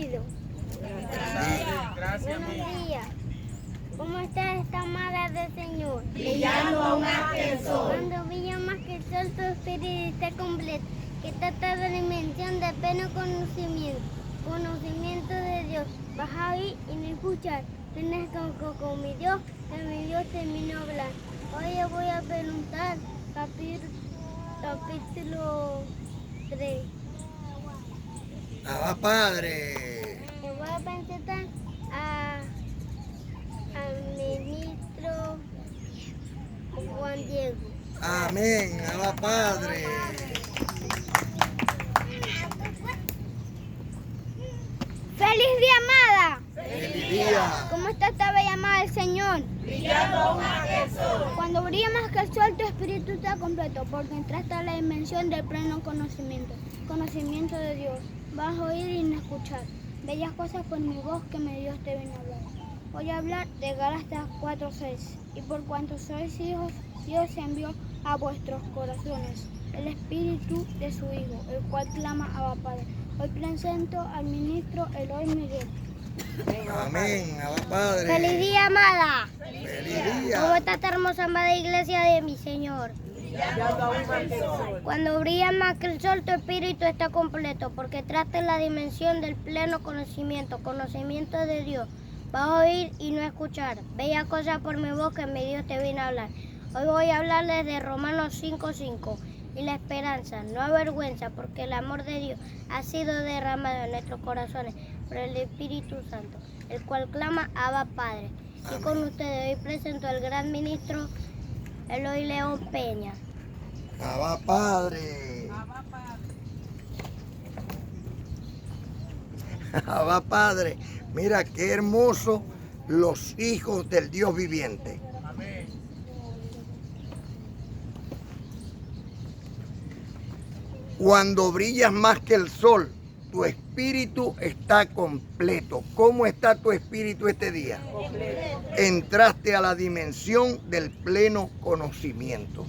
bendecido. Gracias, Buenos días. ¿Cómo está esta amada del Señor? Brillando más que el sol. Cuando brilla más que el sol, tu espíritu está completo, que está toda dimensión de pleno conocimiento de Dios. Vas a oír y no escuchar. Tienes con mi Dios, que mi Dios terminó de hablar. Hoy yo voy a preguntar capítulo 3. Abba Padre. Le voy a presentar al ministro Juan Diego. Amén, Abba Padre. ¡Feliz día, amada! Feliz día. ¿Cómo está esta bella amada del Señor? Brillando más que el sol. Cuando brilla más que el sol, tu espíritu está completo, porque entraste a la dimensión del pleno conocimiento de Dios. Vas a oír y no escuchar bellas cosas por mi voz que mi Dios te viene a hablar. Voy a hablar de Gálatas 4:6. Y por cuanto sois hijos, Dios envió a vuestros corazones el espíritu de su Hijo, el cual clama Abba Padre. Hoy presento al ministro Eloy Miguel. Amén, Abba Padre. ¡Feliz día, amada! Feliz ¿Cómo día. está esta hermosa amada iglesia de mi Señor? Cuando brilla más que el sol, tu espíritu está completo, porque trata en la dimensión del pleno conocimiento de Dios. Vas a oír y no escuchar. Bella cosa por mi voz que mi Dios te viene a hablar. Hoy voy a hablarles de Romanos 5:5. Y la esperanza no avergüenza, porque el amor de Dios ha sido derramado en nuestros corazones por el Espíritu Santo, el cual clama Abba Padre. Y con ustedes hoy presento al gran ministro Eloy León Peña. Abba Padre. Abba Padre. Mira qué hermoso los hijos del Dios viviente. Amén. Cuando brillas más que el sol, tu espíritu está completo. ¿Cómo está tu espíritu este día? Entraste a la dimensión del pleno conocimiento.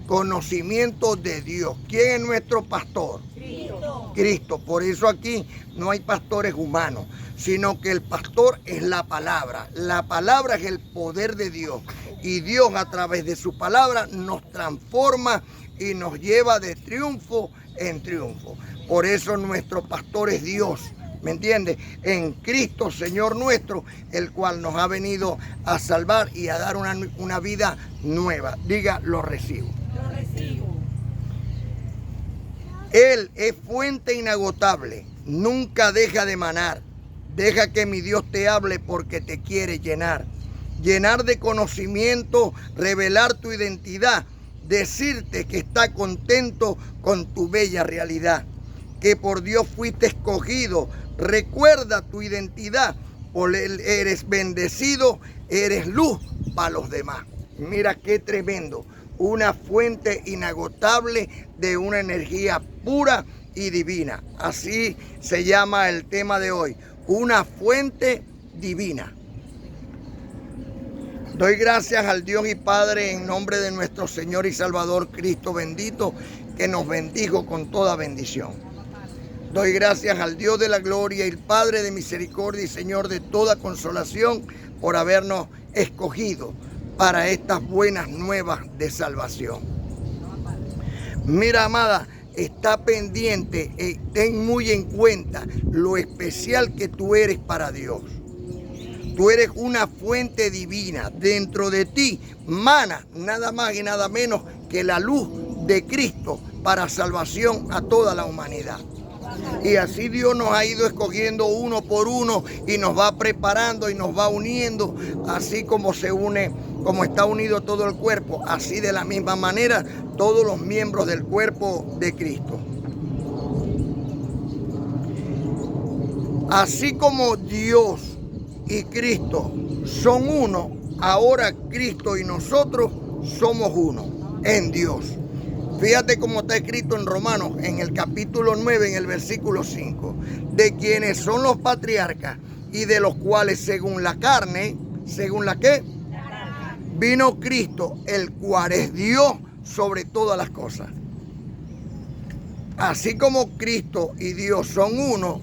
Conocimiento de Dios. ¿Quién es nuestro pastor? Cristo. Cristo. Por eso aquí no hay pastores humanos, sino que el pastor es la palabra. La palabra es el poder de Dios. Y Dios a través de su palabra nos transforma y nos lleva de triunfo en triunfo. Por eso nuestro pastor es Dios, ¿me entiendes? En Cristo, Señor nuestro, el cual nos ha venido a salvar y a dar una vida nueva. Diga, lo recibo. Lo recibo. Él es fuente inagotable, nunca deja de manar. Deja que mi Dios te hable porque te quiere llenar. Llenar de conocimiento, revelar tu identidad. Decirte que está contento con tu bella realidad, que por Dios fuiste escogido. Recuerda tu identidad, por Él eres bendecido, eres luz para los demás. Mira qué tremendo, una fuente inagotable de una energía pura y divina. Así se llama el tema de hoy, una fuente divina. Doy gracias al Dios y Padre en nombre de nuestro Señor y Salvador Cristo bendito, que nos bendijo con toda bendición. Doy gracias al Dios de la gloria y el Padre de misericordia y Señor de toda consolación por habernos escogido para estas buenas nuevas de salvación. Mira, amada, está pendiente, ten muy en cuenta lo especial que tú eres para Dios. Tú eres una fuente divina. Dentro de ti mana nada más y nada menos que la luz de Cristo para salvación a toda la humanidad. Y así Dios nos ha ido escogiendo uno por uno y nos va preparando y nos va uniendo, así como se une, como está unido todo el cuerpo, así de la misma manera todos los miembros del cuerpo de Cristo. Así como Dios y Cristo son uno, ahora Cristo y nosotros somos uno en Dios. Fíjate cómo está escrito en Romanos, en el capítulo 9, en el versículo 5, de quienes son los patriarcas y de los cuales según la carne, ¿según la qué? Vino Cristo, el cual es Dios sobre todas las cosas. Así como Cristo y Dios son uno,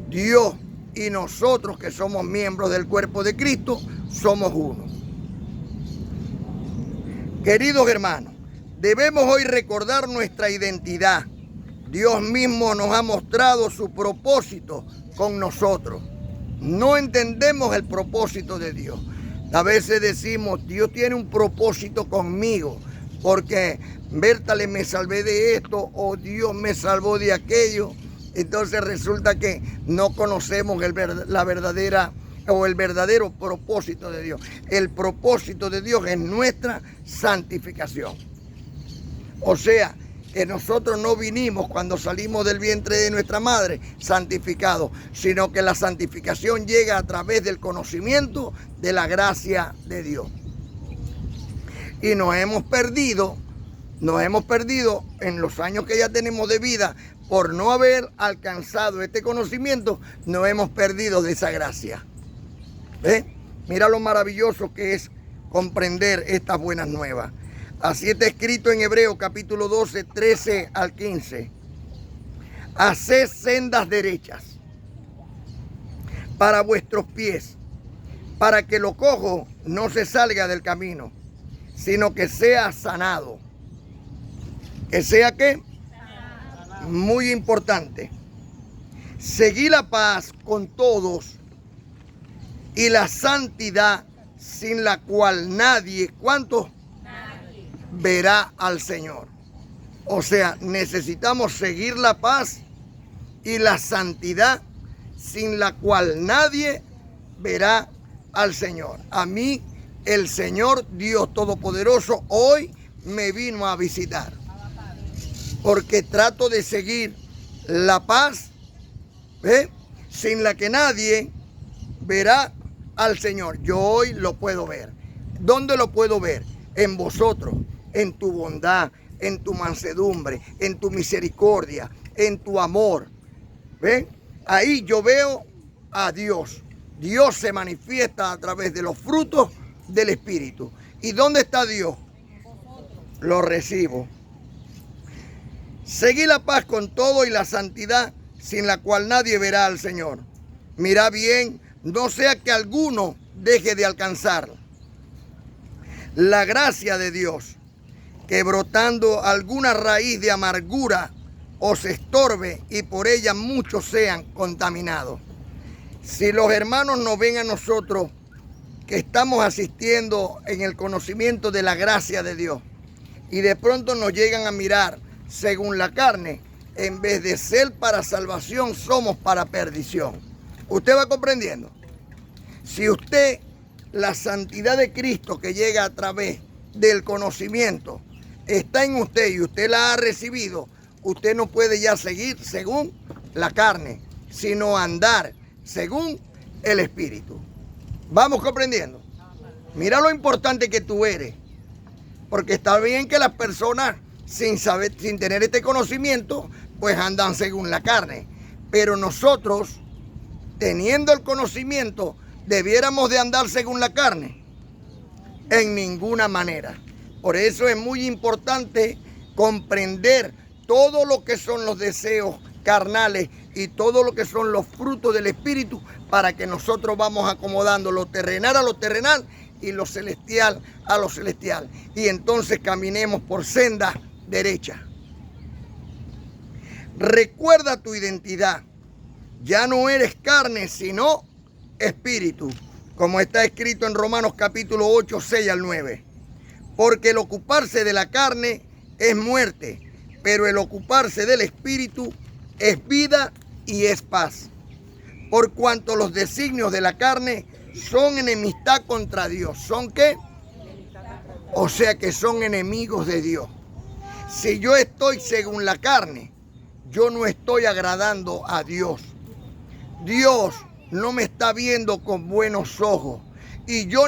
Dios y nosotros que somos miembros del cuerpo de Cristo, somos uno. Queridos hermanos, debemos hoy recordar nuestra identidad. Dios mismo nos ha mostrado su propósito con nosotros. No entendemos el propósito de Dios. A veces decimos, Dios tiene un propósito conmigo, porque Bertale me salvé de esto, o Dios me salvó de aquello. Entonces resulta que no conocemos el verdadero propósito de Dios. El propósito de Dios es nuestra santificación. O sea, que nosotros no vinimos cuando salimos del vientre de nuestra madre santificados, sino que la santificación llega a través del conocimiento de la gracia de Dios. Y nos hemos perdido en los años que ya tenemos de vida, por no haber alcanzado este conocimiento, nos hemos perdido de esa gracia. ¿Ves? Mira lo maravilloso que es comprender estas buenas nuevas. Así está escrito en Hebreos capítulo 12, 13 al 15. Haced sendas derechas para vuestros pies, para que lo cojo no se salga del camino, sino que sea sanado. ¿Que sea qué? Muy importante. Seguid la paz con todos y la santidad, sin la cual nadie, ¿cuántos? Nadie verá al Señor. O sea, necesitamos seguir la paz y la santidad, sin la cual nadie verá al Señor. A mí, el Señor Dios Todopoderoso hoy me vino a visitar, porque trato de seguir la paz, sin la que nadie verá al Señor. Yo hoy lo puedo ver. ¿Dónde lo puedo ver? En vosotros, en tu bondad, en tu mansedumbre, en tu misericordia, en tu amor. ¿Ven? Ahí yo veo a Dios. Dios se manifiesta a través de los frutos del Espíritu. ¿Y dónde está Dios? Lo recibo. Seguid la paz con todo y la santidad, sin la cual nadie verá al Señor. Mirad bien, no sea que alguno deje de alcanzar la gracia de Dios, que brotando alguna raíz de amargura os estorbe y por ella muchos sean contaminados. Si los hermanos nos ven a nosotros que estamos asistiendo en el conocimiento de la gracia de Dios y de pronto nos llegan a mirar según la carne, en vez de ser para salvación, somos para perdición. ¿Usted va comprendiendo? Si usted, la santidad de Cristo que llega a través del conocimiento, está en usted y usted la ha recibido, usted no puede ya seguir según la carne, sino andar según el Espíritu. ¿Vamos comprendiendo? Mira lo importante que tú eres, porque está bien que las personas sin tener este conocimiento, pues andan según la carne. Pero nosotros, teniendo el conocimiento, ¿debiéramos de andar según la carne? En ninguna manera. Por eso es muy importante comprender todo lo que son los deseos carnales y todo lo que son los frutos del Espíritu, para que nosotros vamos acomodando lo terrenal a lo terrenal y lo celestial a lo celestial. Y entonces caminemos por senda derecha. Recuerda tu identidad. Ya no eres carne, sino espíritu, como está escrito en Romanos capítulo 8, 6 al 9. Porque el ocuparse de la carne es muerte, pero el ocuparse del espíritu es vida y es paz. Por cuanto los designios de la carne son enemistad contra Dios. ¿Son qué? O sea que son enemigos de Dios. Si yo estoy según la carne, yo no estoy agradando a Dios. Dios no me está viendo con buenos ojos. Y yo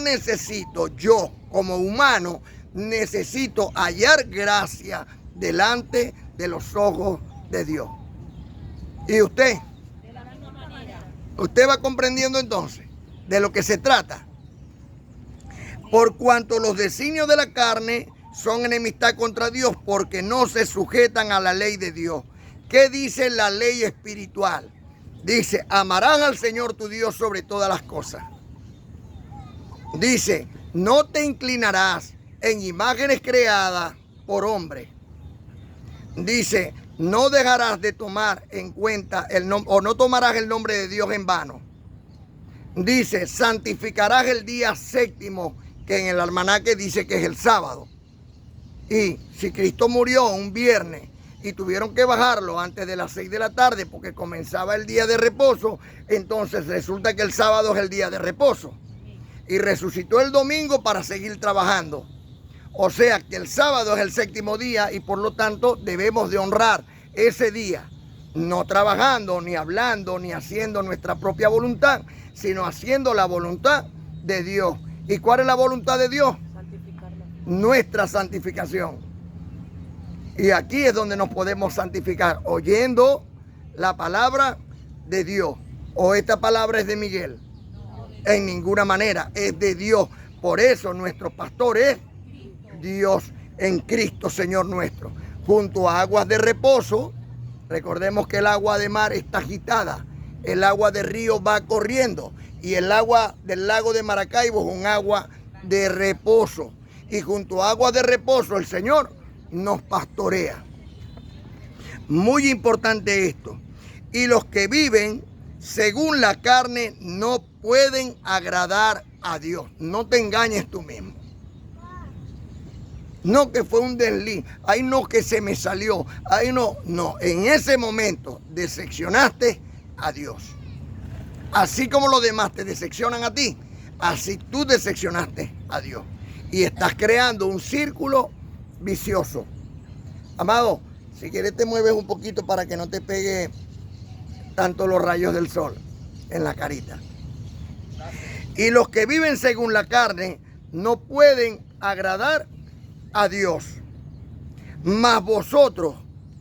como humano, necesito hallar gracia delante de los ojos de Dios. ¿Y usted? De la misma manera. ¿Usted va comprendiendo entonces de lo que se trata? Por cuanto los designios de la carne son enemistad contra Dios, porque no se sujetan a la ley de Dios. ¿Qué dice la ley espiritual? Dice, amarás al Señor tu Dios sobre todas las cosas. Dice, no te inclinarás en imágenes creadas por hombre. Dice, no dejarás de tomar en cuenta el nombre, o no tomarás el nombre de Dios en vano. Dice, santificarás el día séptimo, que en el almanaque dice que es el sábado. Y si Cristo murió un viernes y tuvieron que bajarlo antes de las 6 de la tarde porque comenzaba el día de reposo, entonces resulta que el sábado es el día de reposo. Y resucitó el domingo para seguir trabajando. O sea que el sábado es el séptimo día y por lo tanto debemos de honrar ese día, no trabajando, ni hablando, ni haciendo nuestra propia voluntad, sino haciendo la voluntad de Dios. ¿Y cuál es la voluntad de Dios? Nuestra santificación. Y aquí es donde nos podemos santificar, oyendo la palabra de Dios. ¿O esta palabra es de Miguel? En ninguna manera, es de Dios. Por eso nuestro pastor es Dios en Cristo, Señor nuestro. Junto a aguas de reposo, recordemos que el agua de mar está agitada, el agua de río va corriendo y el agua del lago de Maracaibo es un agua de reposo. Y junto a aguas de reposo el Señor nos pastorea. Muy importante esto. Y los que viven según la carne no pueden agradar a Dios. No te engañes tú mismo. No que fue un desliz, ahí no que se me salió, ahí no, en ese momento decepcionaste a Dios. Así como los demás te decepcionan a ti, así tú decepcionaste a Dios. Y estás creando un círculo vicioso. Amado, si quieres te mueves un poquito para que no te pegue tanto los rayos del sol en la carita. Y los que viven según la carne no pueden agradar a Dios. Mas vosotros,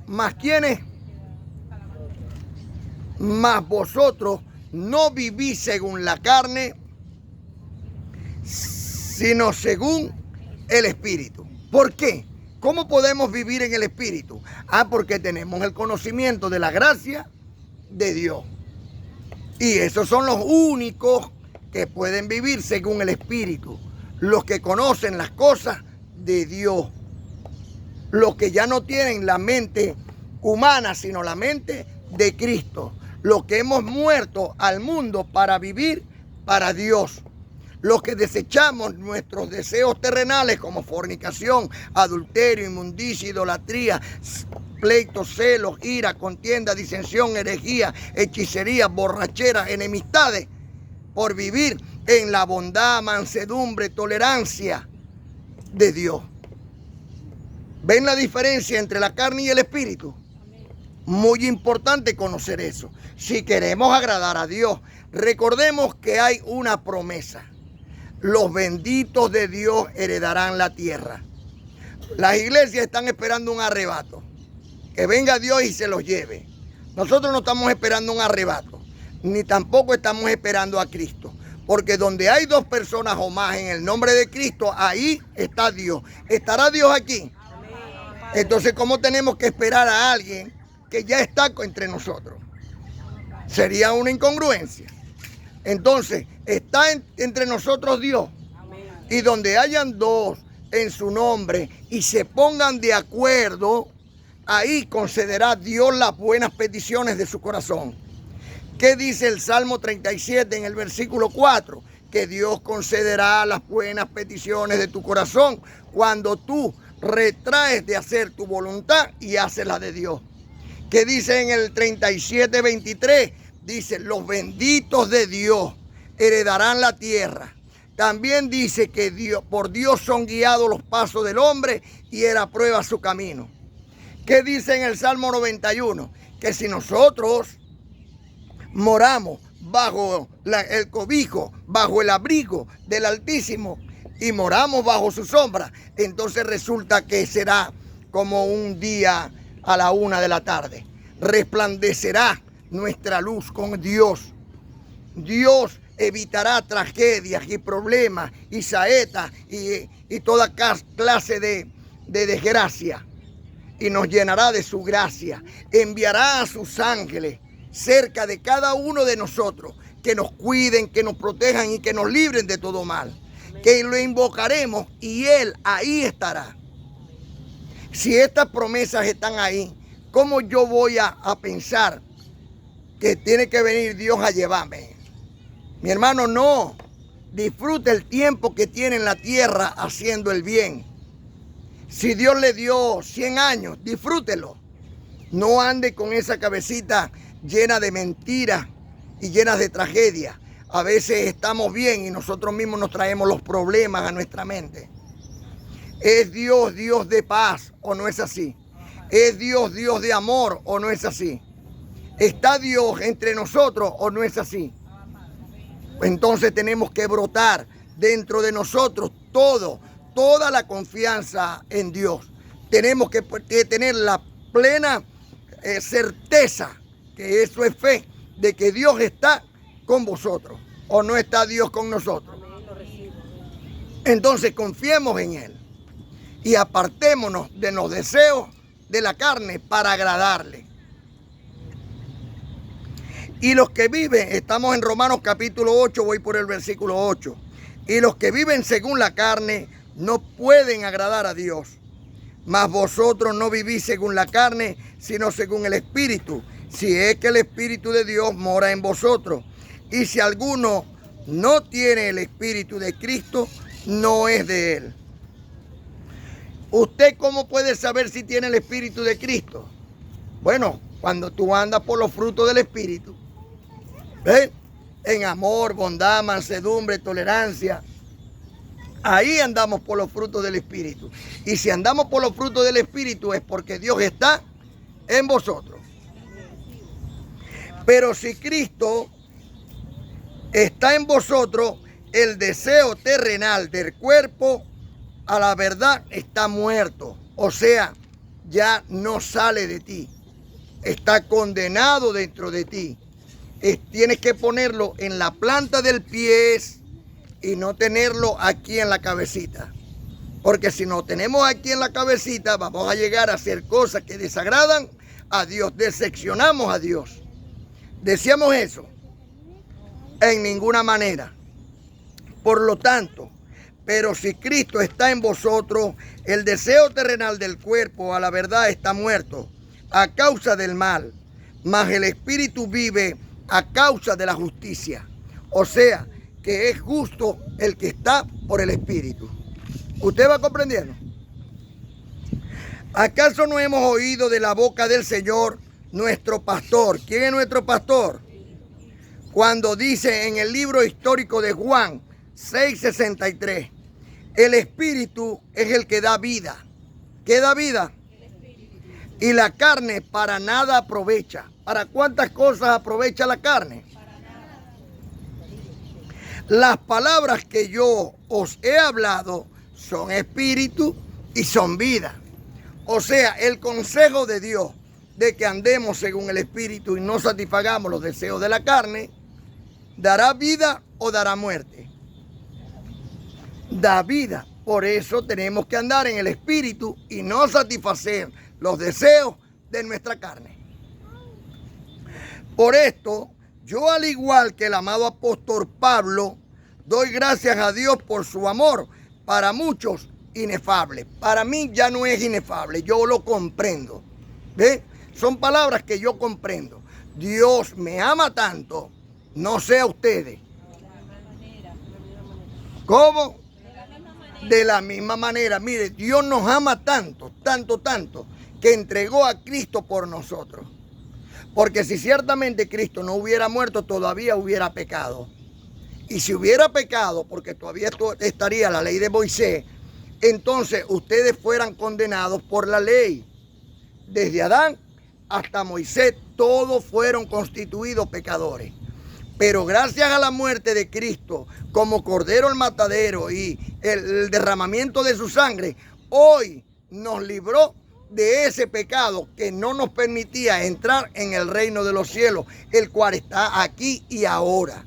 ¿más quiénes? Mas vosotros no vivís según la carne, sino según el Espíritu. ¿Por qué? ¿Cómo podemos vivir en el Espíritu? Porque tenemos el conocimiento de la gracia de Dios. Y esos son los únicos que pueden vivir según el Espíritu. Los que conocen las cosas de Dios. Los que ya no tienen la mente humana, sino la mente de Cristo. Los que hemos muerto al mundo para vivir para Dios. Los que desechamos nuestros deseos terrenales como fornicación, adulterio, inmundicia, idolatría, pleitos, celos, ira, contienda, disensión, herejía, hechicería, borrachera, enemistades, por vivir en la bondad, mansedumbre, tolerancia de Dios. ¿Ven la diferencia entre la carne y el espíritu? Muy importante conocer eso. Si queremos agradar a Dios, recordemos que hay una promesa. Los benditos de Dios heredarán la tierra. Las iglesias están esperando un arrebato. Que venga Dios y se los lleve. Nosotros no estamos esperando un arrebato. Ni tampoco estamos esperando a Cristo. Porque donde hay dos personas o más en el nombre de Cristo, ahí está Dios. ¿Estará Dios aquí? Entonces, ¿cómo tenemos que esperar a alguien que ya está entre nosotros? Sería una incongruencia. Entonces, está entre nosotros Dios. Y donde hayan dos en su nombre y se pongan de acuerdo, ahí concederá Dios las buenas peticiones de su corazón. ¿Qué dice el Salmo 37 en el versículo 4? Que Dios concederá las buenas peticiones de tu corazón cuando tú retraes de hacer tu voluntad y haces la de Dios. ¿Qué dice en el 37:23? Dice, los benditos de Dios heredarán la tierra. También dice que por Dios son guiados los pasos del hombre y él aprueba su camino. ¿Qué dice en el Salmo 91? Que si nosotros moramos bajo el cobijo, bajo el abrigo del Altísimo y moramos bajo su sombra, entonces resulta que será como un día a la 1 de la tarde. Resplandecerá nuestra luz con Dios. Dios evitará tragedias y problemas y saetas y toda clase de desgracia y nos llenará de su gracia. Enviará a sus ángeles cerca de cada uno de nosotros, que nos cuiden, que nos protejan y que nos libren de todo mal. Que lo invocaremos y Él ahí estará. Si estas promesas están ahí, ¿cómo yo voy a pensar que tiene que venir Dios a llevarme? Mi hermano, no. Disfruta el tiempo que tiene en la tierra haciendo el bien. Si Dios le dio 100 años, disfrútelo. No ande con esa cabecita llena de mentiras y llena de tragedias. A veces estamos bien y nosotros mismos nos traemos los problemas a nuestra mente. ¿Es Dios Dios de paz o no es así? ¿Es Dios Dios de amor o no es así? ¿Está Dios entre nosotros o no es así? Entonces tenemos que brotar dentro de nosotros toda la confianza en Dios. Tenemos que tener la plena certeza, que eso es fe, de que Dios está con vosotros o no está Dios con nosotros. Entonces confiemos en Él y apartémonos de los deseos de la carne para agradarle. Y los que viven, estamos en Romanos capítulo 8, voy por el versículo 8. Y los que viven según la carne no pueden agradar a Dios. Mas vosotros no vivís según la carne, sino según el Espíritu, si es que el Espíritu de Dios mora en vosotros. Y si alguno no tiene el Espíritu de Cristo, no es de Él. ¿Usted cómo puede saber si tiene el Espíritu de Cristo? Bueno, cuando tú andas por los frutos del Espíritu, ¿ves? En amor, bondad, mansedumbre, tolerancia. Ahí andamos por los frutos del Espíritu. Y si andamos por los frutos del Espíritu es porque Dios está en vosotros. Pero si Cristo está en vosotros, el deseo terrenal del cuerpo a la verdad está muerto. O sea, ya no sale de ti. Está condenado dentro de ti. Tienes que ponerlo en la planta del pie y no tenerlo aquí en la cabecita. Porque si no tenemos aquí en la cabecita, vamos a llegar a hacer cosas que desagradan a Dios. Decepcionamos a Dios. ¿Deseamos eso? En ninguna manera. Por lo tanto, pero si Cristo está en vosotros, el deseo terrenal del cuerpo a la verdad está muerto a causa del mal, mas el Espíritu vive a causa de la justicia. O sea, que es justo el que está por el Espíritu. ¿Usted va comprendiendo? ¿Acaso no hemos oído de la boca del Señor nuestro pastor? ¿Quién es nuestro pastor? Cuando dice en el libro histórico de Juan 6:63, el Espíritu es el que da vida. ¿Qué da vida? Y la carne para nada aprovecha. ¿Para cuántas cosas aprovecha la carne? Las palabras que yo os he hablado son espíritu y son vida. O sea, el consejo de Dios de que andemos según el Espíritu y no satisfagamos los deseos de la carne, ¿dará vida o dará muerte? Da vida. Por eso tenemos que andar en el Espíritu y no satisfacer los deseos de nuestra carne. Por esto, yo al igual que el amado apóstol Pablo, doy gracias a Dios por su amor, para muchos inefable. Para mí ya no es inefable, yo lo comprendo. ¿Ve? Son palabras que yo comprendo. Dios me ama tanto, no sé a ustedes. ¿Cómo? De la misma manera. Mire, Dios nos ama tanto, tanto, que entregó a Cristo por nosotros. Porque si ciertamente Cristo no hubiera muerto, todavía hubiera pecado. Y si hubiera pecado, porque todavía estaría la ley de Moisés, entonces ustedes fueran condenados por la ley. Desde Adán hasta Moisés, todos fueron constituidos pecadores. Pero gracias a la muerte de Cristo, como Cordero el Matadero y el derramamiento de su sangre, hoy nos libró de ese pecado que no nos permitía entrar en el reino de los cielos, el cual está aquí y ahora.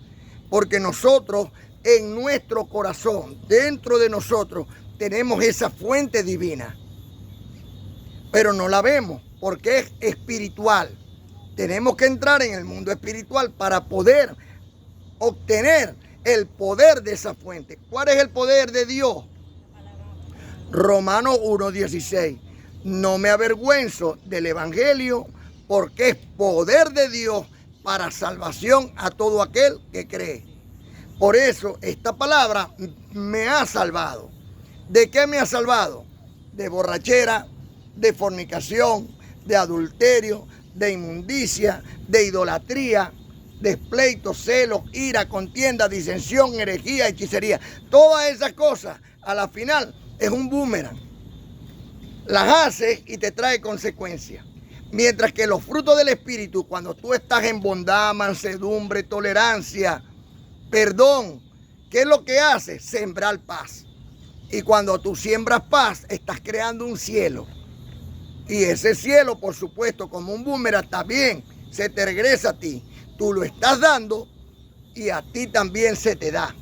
Porque nosotros en nuestro corazón, dentro de nosotros, tenemos esa fuente divina. Pero no la vemos porque es espiritual. Tenemos que entrar en el mundo espiritual para poder obtener el poder de esa fuente. ¿Cuál es el poder de Dios? Romanos 1:16. No me avergüenzo del evangelio porque es poder de Dios para salvación a todo aquel que cree. Por eso esta palabra me ha salvado. ¿De qué me ha salvado? De borrachera, de fornicación, de adulterio, de inmundicia, de idolatría, de pleitos, celos, ira, contienda, disensión, herejía, hechicería. Todas esas cosas a la final es un boomerang. Las haces y te trae consecuencias. Mientras que los frutos del Espíritu, cuando tú estás en bondad, mansedumbre, tolerancia, perdón, ¿qué es lo que hace? Sembrar paz. Y cuando tú siembras paz, estás creando un cielo. Y ese cielo, por supuesto, como un boomerang, también se te regresa a ti. Tú lo estás dando y a ti también se te da.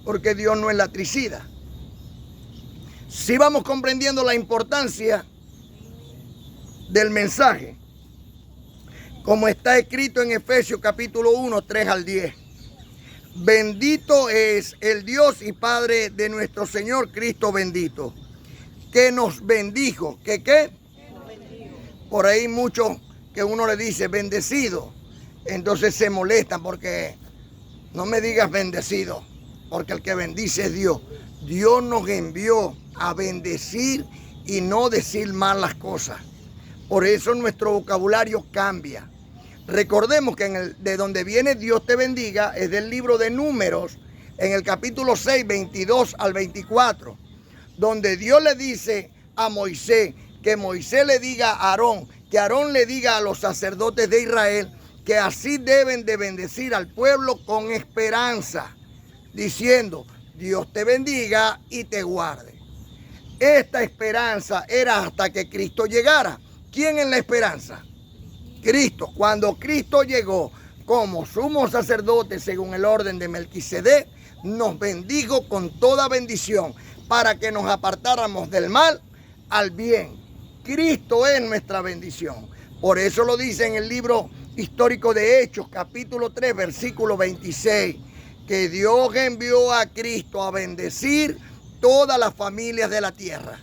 Porque Dios no es latricida. Si vamos comprendiendo la importancia del mensaje, como está escrito en Efesios capítulo 1, 3 al 10. Bendito es el Dios y Padre de nuestro Señor Cristo bendito, que nos bendijo. ¿Que qué? Por ahí muchos que uno le dice bendecido, entonces se molestan porque no me digas bendecido, porque el que bendice es Dios. Dios nos envió a bendecir y no decir malas cosas. Por eso nuestro vocabulario cambia. Recordemos que de donde viene Dios te bendiga es del libro de Números, en el capítulo 6, 22 al 24, donde Dios le dice a Moisés que Moisés le diga a Aarón, que Aarón le diga a los sacerdotes de Israel que así deben de bendecir al pueblo con esperanza, diciendo, Dios te bendiga y te guarde. Esta esperanza era hasta que Cristo llegara. ¿Quién es la esperanza? Cristo. Cuando Cristo llegó como sumo sacerdote según el orden de Melquisedec, nos bendijo con toda bendición para que nos apartáramos del mal al bien. Cristo es nuestra bendición. Por eso lo dice en el libro histórico de Hechos, capítulo 3, versículo 26, que Dios envió a Cristo a bendecir todas las familias de la tierra.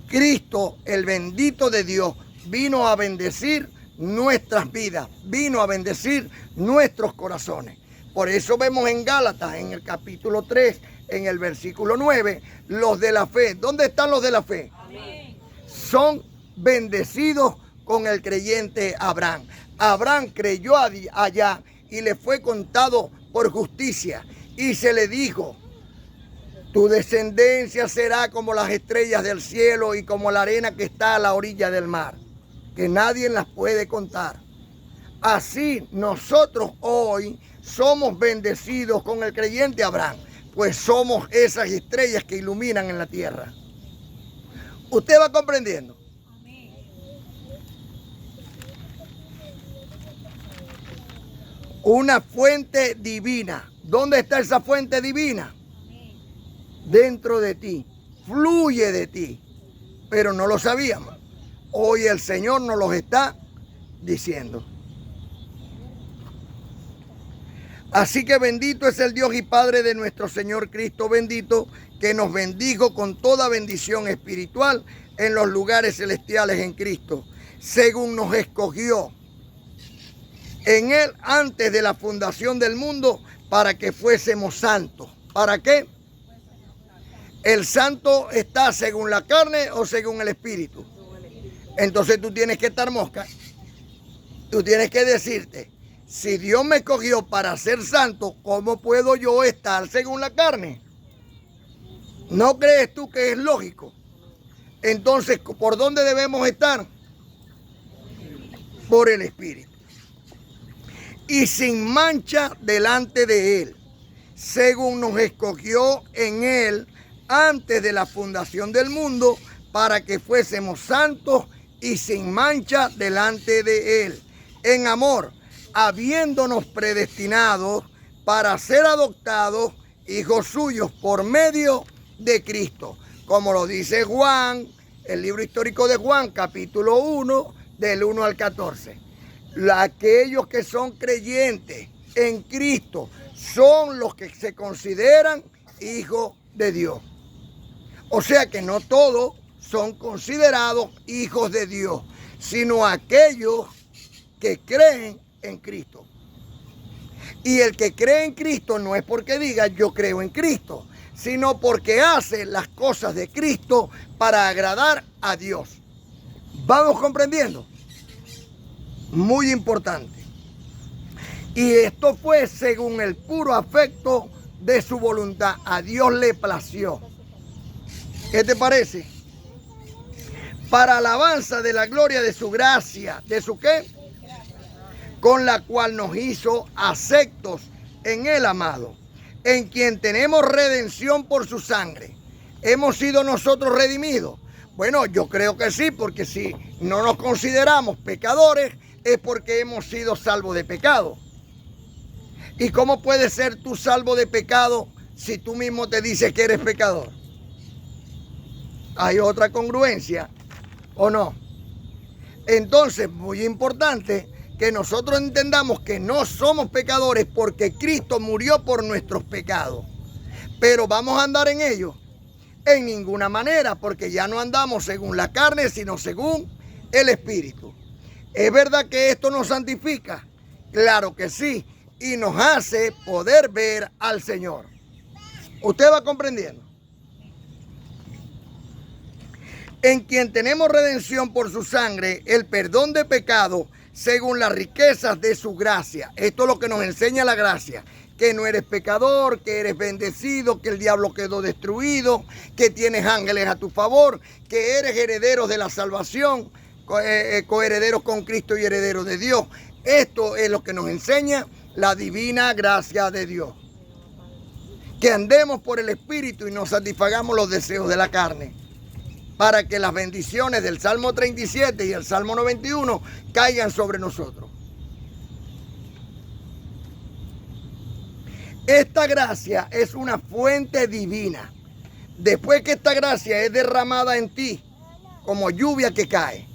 Cristo, el bendito de Dios, vino a bendecir nuestras vidas, vino a bendecir nuestros corazones. Por eso vemos en Gálatas, en el capítulo 3, en el versículo 9, los de la fe. ¿Dónde están los de la fe? Amén. Son bendecidos con el creyente Abraham. Abraham creyó allá y le fue contado por justicia. Y se le dijo, tu descendencia será como las estrellas del cielo y como la arena que está a la orilla del mar, que nadie las puede contar. Así nosotros hoy somos bendecidos con el creyente Abraham, pues somos esas estrellas que iluminan en la tierra. ¿Usted va comprendiendo? Una fuente divina. ¿Dónde está esa fuente divina? Dentro de ti, fluye de ti, pero no lo sabíamos. Hoy el Señor nos lo está diciendo. Así que bendito es el Dios y Padre de nuestro Señor Cristo bendito, que nos bendijo con toda bendición espiritual en los lugares celestiales en Cristo, según nos escogió en Él antes de la fundación del mundo para que fuésemos santos. ¿Para qué? ¿El santo está según la carne o según el espíritu? Entonces tú tienes que estar mosca. Tú tienes que decirte, si Dios me escogió para ser santo, ¿cómo puedo yo estar según la carne? ¿No crees tú que es lógico? Entonces, ¿por dónde debemos estar? Por el espíritu. Y sin mancha delante de Él, según nos escogió en Él antes de la fundación del mundo, para que fuésemos santos y sin mancha delante de Él, en amor, habiéndonos predestinados para ser adoptados hijos suyos por medio de Cristo, como lo dice Juan, el libro histórico de Juan, capítulo 1, del 1 al 14. Aquellos que son creyentes en Cristo son los que se consideran hijos de Dios. O sea que no todos son considerados hijos de Dios, sino aquellos que creen en Cristo. Y el que cree en Cristo no es porque diga yo creo en Cristo, sino porque hace las cosas de Cristo para agradar a Dios. ¿Vamos comprendiendo? Muy importante. Y esto fue según el puro afecto de su voluntad. A Dios le plació. ¿Qué te parece? Para alabanza de la gloria de su gracia. ¿De su qué? Con la cual nos hizo aceptos en el amado, en quien tenemos redención por su sangre. ¿Hemos sido nosotros redimidos? Bueno, yo creo que sí, porque si no nos consideramos pecadores, es porque hemos sido salvos de pecado. ¿Y cómo puedes ser tú salvo de pecado si tú mismo te dices que eres pecador? ¿Hay otra congruencia o no? Entonces, muy importante que nosotros entendamos que no somos pecadores porque Cristo murió por nuestros pecados. Pero ¿vamos a andar en ellos? En ninguna manera, porque ya no andamos según la carne, sino según el Espíritu. ¿Es verdad que esto nos santifica? Claro que sí, y nos hace poder ver al Señor. ¿Usted va comprendiendo? En quien tenemos redención por su sangre, el perdón de pecado, según las riquezas de su gracia. Esto es lo que nos enseña la gracia. Que no eres pecador, que eres bendecido, que el diablo quedó destruido, que tienes ángeles a tu favor, que eres heredero de la salvación, coherederos con Cristo y herederos de Dios. Esto es lo que nos enseña la divina gracia de Dios. Que andemos por el Espíritu y no satisfagamos los deseos de la carne, para que las bendiciones del Salmo 37 y el Salmo 91 caigan sobre nosotros. Esta gracia es una fuente divina. Después que esta gracia es derramada en ti, como lluvia que cae,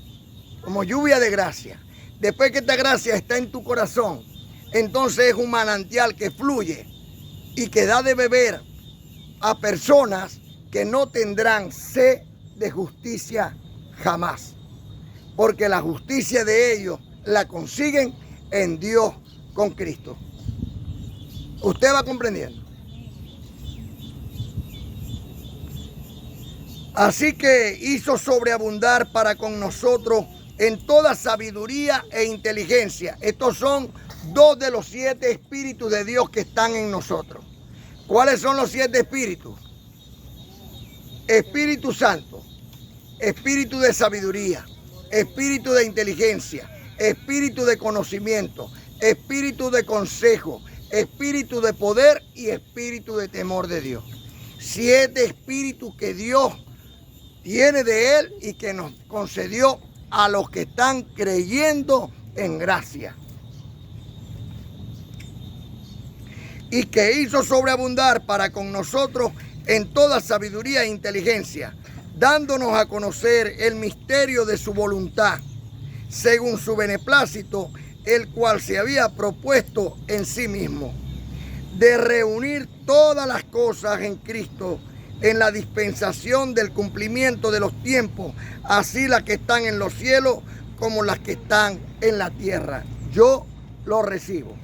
como lluvia de gracia, después que esta gracia está en tu corazón, entonces es un manantial que fluye y que da de beber a personas que no tendrán sed de justicia jamás, porque la justicia de ellos la consiguen en Dios con Cristo. ¿Usted va comprendiendo? Así que hizo sobreabundar para con nosotros en toda sabiduría e inteligencia. Estos son 2 de los 7 espíritus de Dios que están en nosotros. ¿Cuáles son los 7 espíritus? Espíritu Santo, espíritu de sabiduría, espíritu de inteligencia, espíritu de conocimiento, espíritu de consejo, espíritu de poder y espíritu de temor de Dios. 7 espíritus que Dios tiene de Él y que nos concedió a los que están creyendo en gracia. Y que hizo sobreabundar para con nosotros en toda sabiduría e inteligencia, dándonos a conocer el misterio de su voluntad, según su beneplácito, el cual se había propuesto en sí mismo, de reunir todas las cosas en Cristo, en la dispensación del cumplimiento de los tiempos, así las que están en los cielos como las que están en la tierra. Yo lo recibo.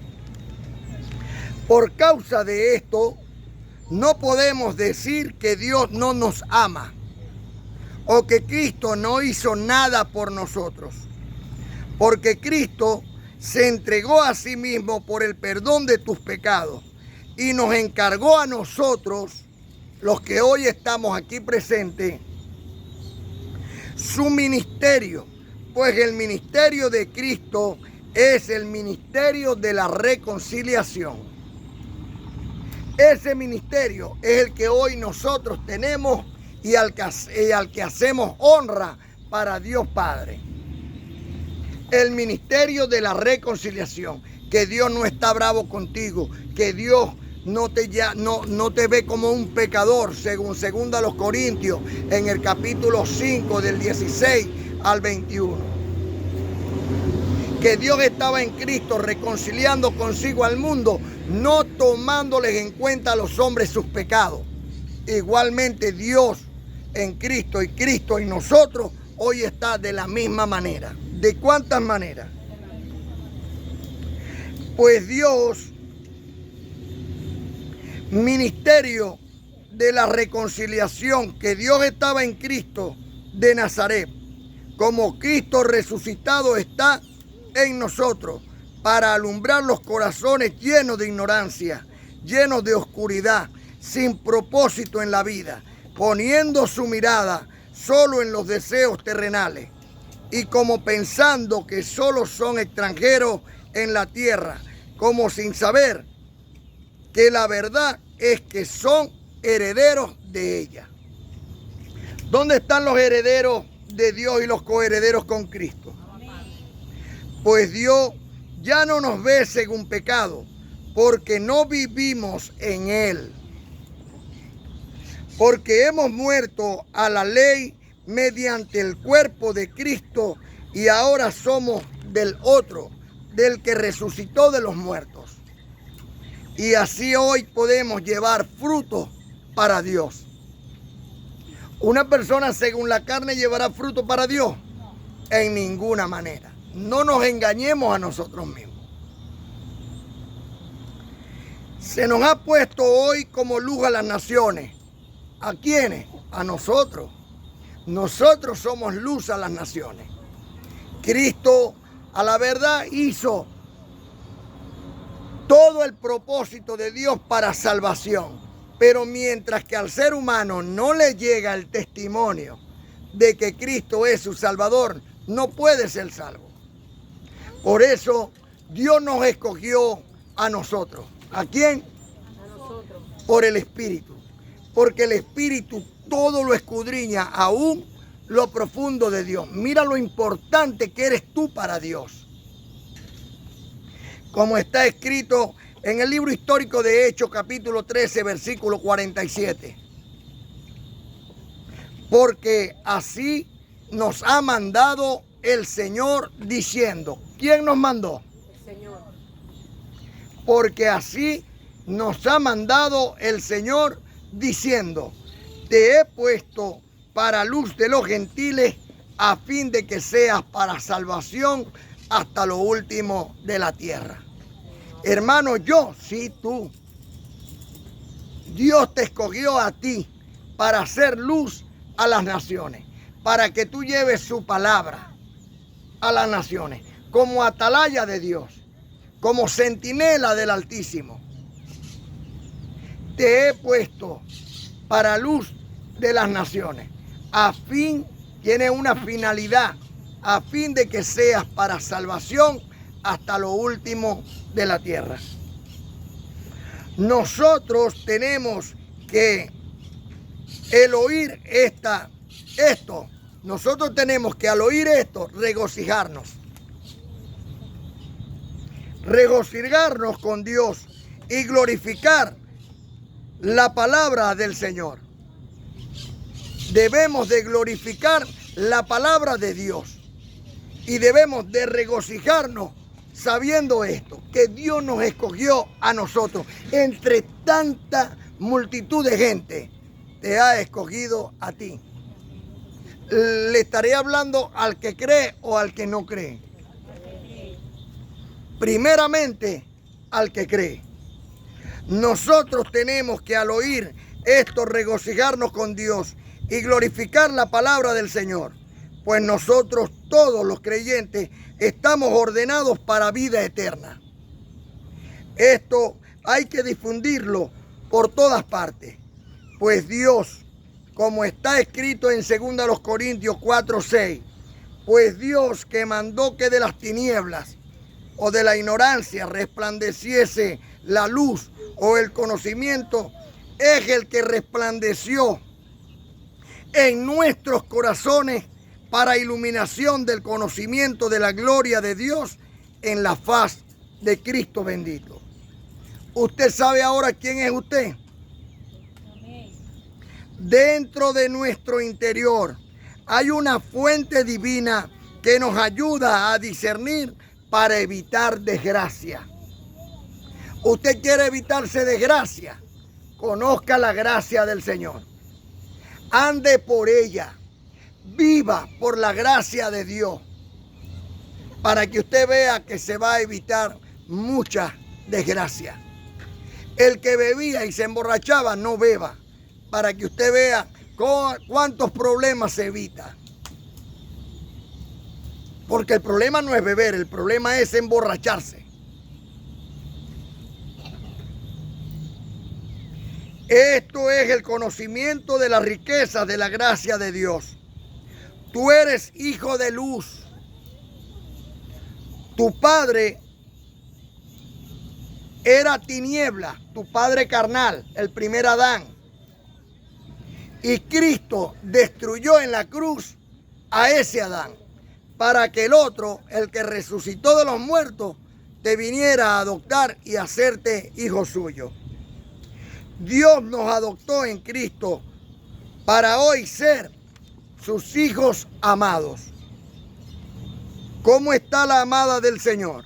Por causa de esto, no podemos decir que Dios no nos ama o que Cristo no hizo nada por nosotros, porque Cristo se entregó a sí mismo por el perdón de tus pecados y nos encargó a nosotros, los que hoy estamos aquí presentes, su ministerio, pues el ministerio de Cristo es el ministerio de la reconciliación. Ese ministerio es el que hoy nosotros tenemos y al que hacemos honra para Dios Padre. El ministerio de la reconciliación, que Dios no está bravo contigo, que Dios no te ve como un pecador, según 2 Corintios, en el capítulo 5 del 16 al 21. que Dios estaba en Cristo reconciliando consigo al mundo, no tomándoles en cuenta a los hombres sus pecados. Igualmente Dios en Cristo y Cristo en nosotros hoy está de la misma manera. ¿De cuántas maneras? Pues Dios, ministerio de la reconciliación, que Dios estaba en Cristo de Nazaret, como Cristo resucitado está en nosotros, para alumbrar los corazones llenos de ignorancia, llenos de oscuridad, sin propósito en la vida, poniendo su mirada solo en los deseos terrenales, y como pensando que solo son extranjeros en la tierra, como sin saber que la verdad es que son herederos de ella. ¿Dónde están los herederos de Dios y los coherederos con Cristo? Pues Dios ya no nos ve según pecado, porque no vivimos en Él. Porque hemos muerto a la ley mediante el cuerpo de Cristo y ahora somos del otro, del que resucitó de los muertos. Y así hoy podemos llevar fruto para Dios. ¿Una persona según la carne llevará fruto para Dios? En ninguna manera. No nos engañemos a nosotros mismos. Se nos ha puesto hoy como luz a las naciones. ¿A quiénes? A nosotros. Nosotros somos luz a las naciones. Cristo, a la verdad, hizo todo el propósito de Dios para salvación. Pero mientras que al ser humano no le llega el testimonio de que Cristo es su Salvador, no puede ser salvo. Por eso Dios nos escogió a nosotros. ¿A quién? A nosotros. Por el Espíritu. Porque el Espíritu todo lo escudriña, aún lo profundo de Dios. Mira lo importante que eres tú para Dios. Como está escrito en el libro histórico de Hechos, capítulo 13, versículo 47. Porque así nos ha mandado el Señor diciendo. ¿Quién nos mandó? El Señor. Porque así nos ha mandado el Señor diciendo, te he puesto para luz de los gentiles a fin de que seas para salvación hasta lo último de la tierra. Hermano, yo, sí, tú. Dios te escogió a ti para hacer luz a las naciones, para que tú lleves su palabra a las naciones, como atalaya de Dios, como centinela del Altísimo. Te he puesto para luz de las naciones, a fin, tiene una finalidad, a fin de que seas para salvación hasta lo último de la tierra. Nosotros tenemos que el oír nosotros tenemos que al oír esto regocijarnos con Dios y glorificar la palabra del Señor. Debemos de glorificar la palabra de Dios y debemos de regocijarnos sabiendo esto, que Dios nos escogió a nosotros. Entre tanta multitud de gente, te ha escogido a ti. ¿Le estaré hablando al que cree o al que no cree? Primeramente, al que cree. Nosotros tenemos que al oír esto regocijarnos con Dios y glorificar la palabra del Señor. Pues nosotros todos los creyentes estamos ordenados para vida eterna. Esto hay que difundirlo por todas partes. Pues Dios, como está escrito en 2 Corintios 4:6, pues Dios que mandó que de las tinieblas o de la ignorancia resplandeciese la luz o el conocimiento, es el que resplandeció en nuestros corazones para iluminación del conocimiento de la gloria de Dios en la faz de Cristo bendito. ¿Usted sabe ahora quién es usted? Dentro de nuestro interior hay una fuente divina que nos ayuda a discernir para evitar desgracia. Usted quiere evitarse desgracia, conozca la gracia del Señor. Ande por ella, viva por la gracia de Dios, para que usted vea que se va a evitar mucha desgracia. El que bebía y se emborrachaba, no beba, para que usted vea cuántos problemas se evita. Porque el problema no es beber, el problema es emborracharse. Esto es el conocimiento de la riqueza de la gracia de Dios. Tú eres hijo de luz. Tu padre era tiniebla, tu padre carnal, el primer Adán. Y Cristo destruyó en la cruz a ese Adán, para que el otro, el que resucitó de los muertos, te viniera a adoptar y hacerte hijo suyo. Dios nos adoptó en Cristo para hoy ser sus hijos amados. ¿Cómo está la amada del Señor?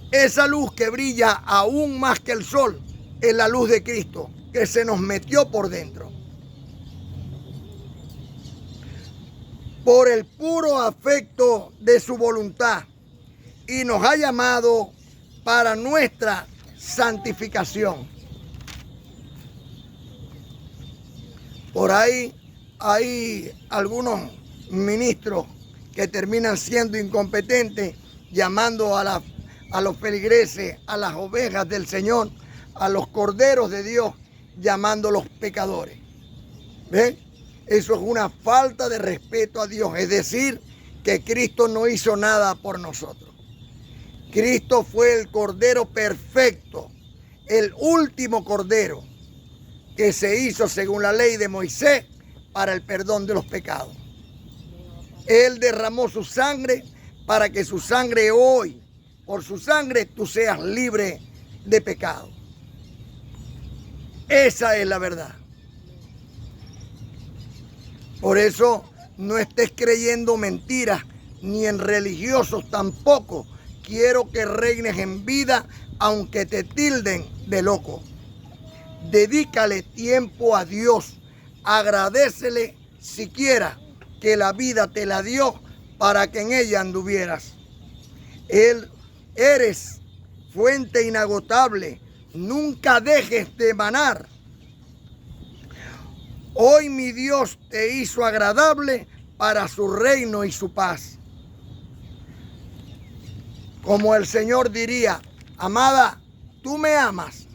Esa luz que brilla aún más que el sol es la luz de Cristo que se nos metió por dentro. Por el puro afecto de su voluntad, y nos ha llamado para nuestra santificación. Por ahí hay algunos ministros que terminan siendo incompetentes, llamando a los feligreses, a las ovejas del Señor, a los corderos de Dios, llamándolos pecadores. ¿Ven? Eso es una falta de respeto a Dios, es decir, que Cristo no hizo nada por nosotros. Cristo fue el Cordero perfecto, el último Cordero que se hizo según la ley de Moisés para el perdón de los pecados. Él derramó su sangre para que su sangre hoy, por su sangre, tú seas libre de pecado. Esa es la verdad. Por eso no estés creyendo mentiras, ni en religiosos tampoco. Quiero que reines en vida, aunque te tilden de loco. Dedícale tiempo a Dios. Agradécele siquiera que la vida te la dio para que en ella anduvieras. Él eres fuente inagotable. Nunca dejes de manar. Hoy mi Dios te hizo agradable para su reino y su paz. Como el Señor diría, amada, tú me amas.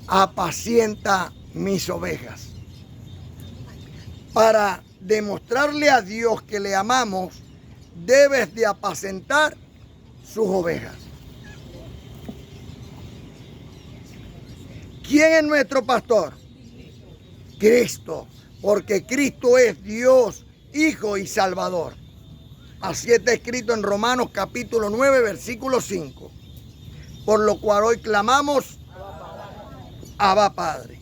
Apacienta mis ovejas. Para demostrarle a Dios que le amamos, debes de apacentar sus ovejas. ¿Quién es nuestro pastor? Cristo, porque Cristo es Dios, Hijo y Salvador. Así está escrito en Romanos capítulo 9, versículo 5. Por lo cual hoy clamamos, Abba Padre.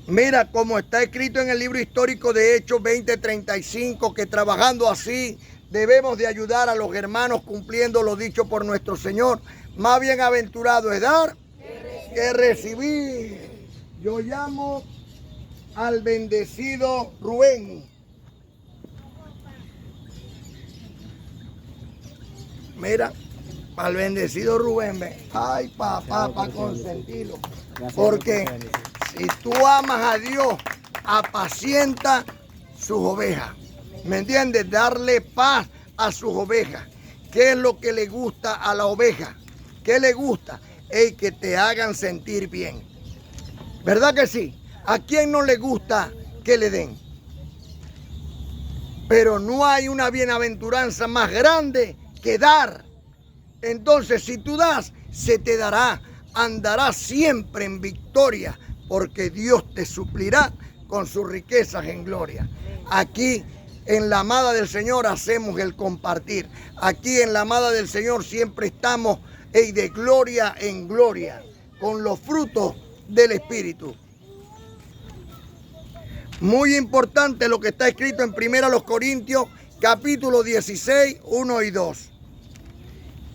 Mira cómo está escrito en el libro histórico de Hechos 20:35, que trabajando así debemos de ayudar a los hermanos cumpliendo lo dicho por nuestro Señor. Más bienaventurado es dar que recibir. Yo llamo al bendecido Rubén. Mira, al bendecido Rubén, ve. Ay, papá, para consentirlo. Porque si tú amas a Dios, apacienta sus ovejas. ¿Me entiendes? Darle paz a sus ovejas. ¿Qué es lo que le gusta a la oveja? ¿Qué le gusta? Que te hagan sentir bien. ¿Verdad que sí? ¿A quién no le gusta que le den? Pero no hay una bienaventuranza más grande que dar. Entonces, si tú das, se te dará. Andarás siempre en victoria, porque Dios te suplirá con sus riquezas en gloria. Aquí en la amada del Señor hacemos el compartir. Aquí en la amada del Señor siempre estamos de gloria en gloria, con los frutos del Espíritu. Muy importante lo que está escrito en 1 Corintios, capítulo 16, 1 y 2.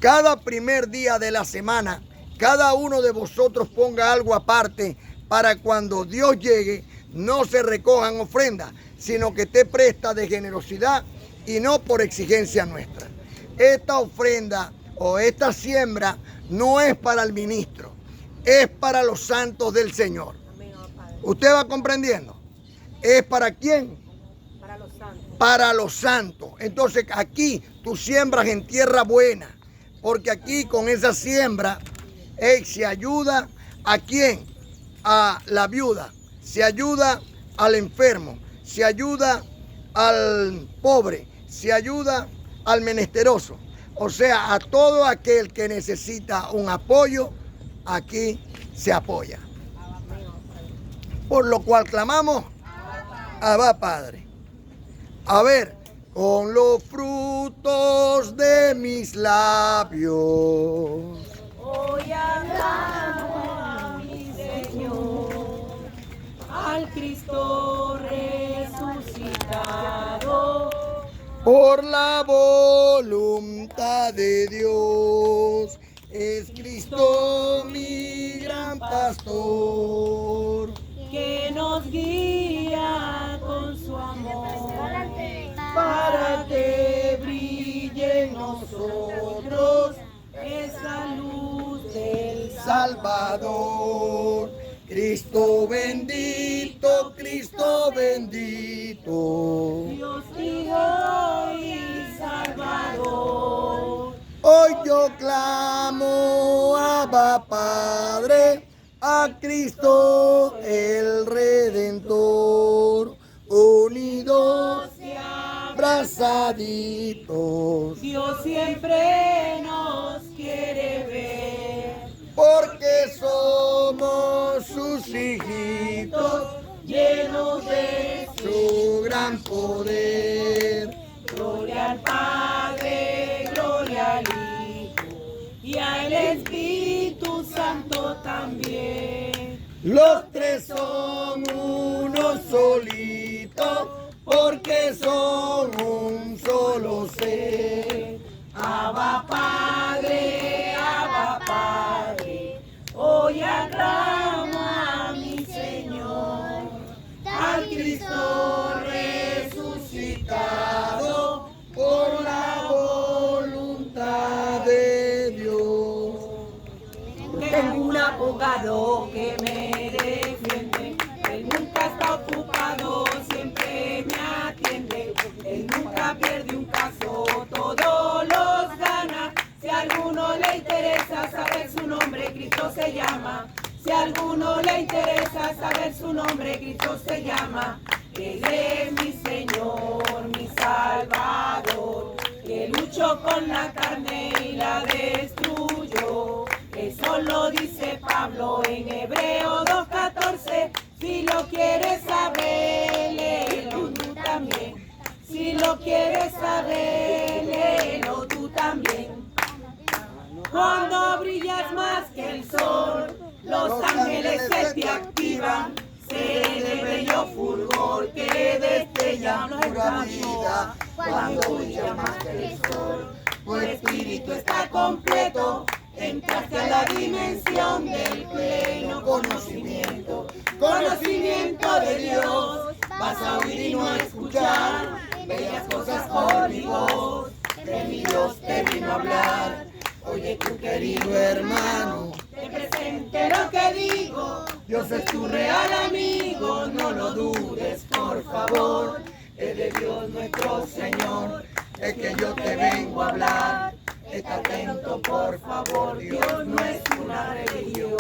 Cada primer día de la semana, cada uno de vosotros ponga algo aparte para cuando Dios llegue no se recojan ofrendas, sino que esté presta de generosidad y no por exigencia nuestra. Esta ofrenda o esta siembra no es para el ministro, es para los santos del Señor. ¿Usted va comprendiendo? ¿Es para quién? Para los santos. Para los santos. Entonces aquí tú siembras en tierra buena, porque aquí con esa siembra se ayuda a quién, a la viuda, se ayuda al enfermo, se ayuda al pobre, se ayuda al menesteroso. O sea, a todo aquel que necesita un apoyo, aquí se apoya. Por lo cual clamamos, Abba Padre. A ver, con los frutos de mis labios. Hoy hablamos a mi Señor, al Cristo resucitado. Por la voluntad de Dios, es Cristo mi gran pastor, Que nos guía con su amor, para que brille en nosotros esa luz del Salvador. Cristo bendito, Cristo bendito. Dios Hijo y Salvador. Hoy yo clamo, Abba Padre, a Cristo el Redentor, unidos y abrazaditos, Dios siempre nos quiere ver, porque somos sus hijitos, llenos de su gran poder. gloria al Padre, gloria al Hijo y al Espíritu Santo también. Los tres son uno solito, porque son un solo ser. Abba Padre, hoy aclamo a mi Señor, al Cristo resucitado Por la voluntad de Dios. Tengo un abogado que me defiende, él nunca está ocupado, siempre me atiende, él nunca pierde un caso, todos los gana. Si a alguno le interesa saber su nombre, Cristo se llama. Si a alguno le interesa saber su nombre, Cristo se llama. Él es mi Señor, mi Salvador, que luchó con la carne y la destruyó. Eso lo dice Pablo en Hebreo 2:14. Si lo quieres saber, léelo tú también. Si lo quieres saber, léelo tú también. Cuando brillas más que el sol, los ángeles se te activan. Se de bello fulgor que destella nuestra vida. Cuando brilla más que el sol, tu espíritu está completo. Entraste a la dimensión del pleno conocimiento. Conocimiento de Dios. Vas a oír y no a escuchar bellas cosas por mi voz. De mi Dios te vino a hablar. Oye tu querido hermano, te presente lo que digo. Dios es tu real amigo, no lo dudes por favor. Es de Dios nuestro Señor, es que yo te vengo a hablar. Está atento por favor, Dios no es una religión.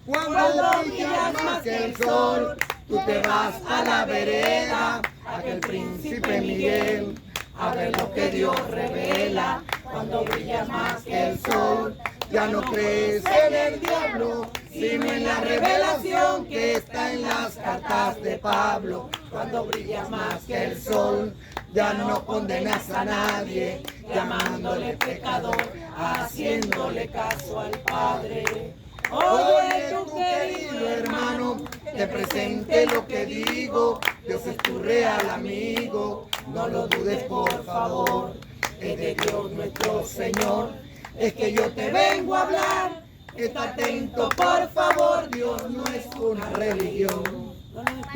Cuando brillas más que el sol, tú te vas a la vereda, aquel príncipe Miguel, a ver lo que Dios revela. Cuando brillas más que el sol, ya no crees en el diablo, sino en la revelación que está en las cartas de Pablo. Cuando brillas más que el sol, ya no condenas a nadie, llamándole pecador, haciéndole caso al Padre. Oye tu querido hermano, te presente lo que digo. Dios es tu real amigo, no lo dudes por favor. Es de Dios nuestro Señor, es que yo te vengo a hablar. Está atento por favor, Dios no es una religión.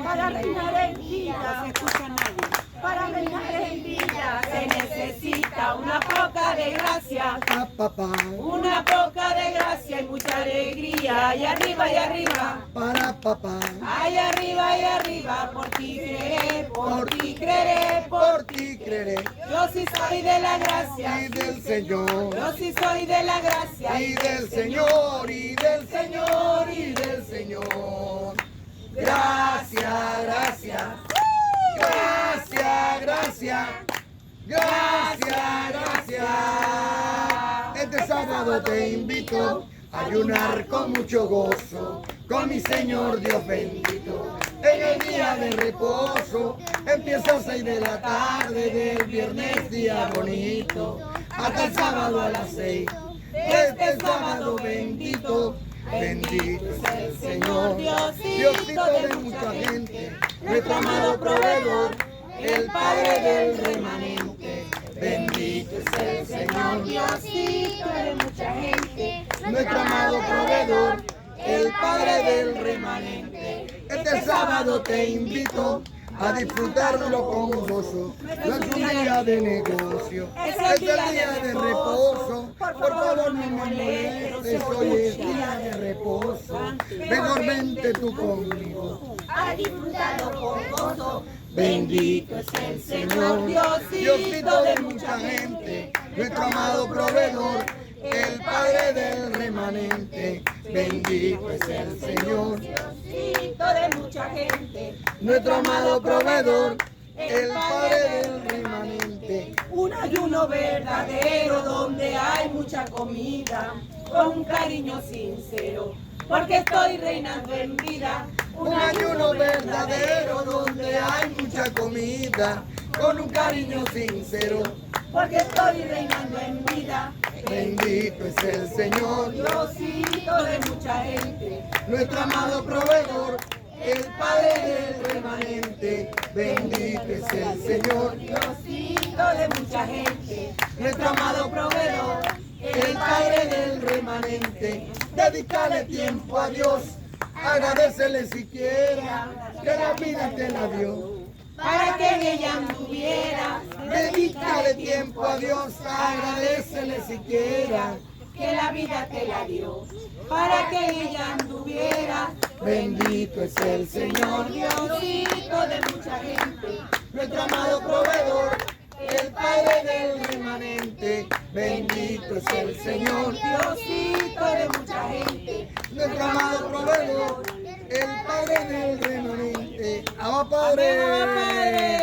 Para reinar en vida, no se escucha nadie. Para reinar en vida se necesita una poca de gracia. Una poca de gracia y mucha alegría. Y arriba, Para papá. ay arriba, por ti creeré, por ti creeré, Por ti creeré. yo sí soy de la gracia. Y del Señor. Yo sí soy de la gracia. Y del Señor, y del Señor, y del Señor. Gracias, gracias. Gracias, gracias. Gracias, gracias. Este sábado te invito a ayunar con mucho gozo, con mi Señor Dios bendito. En el día de reposo, empieza a 6 de la tarde del viernes día bonito, hasta el sábado a las 6. Este sábado bendito, bendito es el Señor, Diosito de mucha gente, nuestro amado proveedor, el Padre del remanente. Bendito es el Señor, Diosito de mucha gente, nuestro amado proveedor, el Padre del remanente. Este sábado te invito a disfrutarlo con gozo. No es un día de negocio, es el día de reposo. Por favor no me molestes, hoy es día de reposo. Mejor vente tú conmigo A disfrutarlo con gozo. Bendito es el Señor, Diosito de mucha gente, nuestro amado proveedor, el Padre del remanente. Bendito es el Señor, Diosito de mucha gente. nuestro amado proveedor, el Padre del remanente. Un ayuno verdadero donde hay mucha comida, con un cariño sincero, porque estoy reinando en vida. Un ayuno verdadero donde hay mucha comida, con un cariño sincero. Porque estoy reinando en vida. Bendito es el Señor, Diosito de mucha gente. nuestro amado proveedor, el Padre del remanente. Bendito es el Señor, Diosito de mucha gente. nuestro amado proveedor, el Padre del remanente. Dedícale tiempo a Dios, agradecele siquiera que la vida te la dio. Para que en ella anduviera, Dedícale tiempo a Dios, agradecele siquiera. que la vida te la dio. Para que en ella anduviera, Bendito es el Señor, Diosito de mucha gente. nuestro amado proveedor, el Padre del remanente. Bendito es el Señor, Diosito de mucha gente. nuestro amado proveedor, el Padre del remanente. ¡Abba, Padre! Amén, Abba, Padre.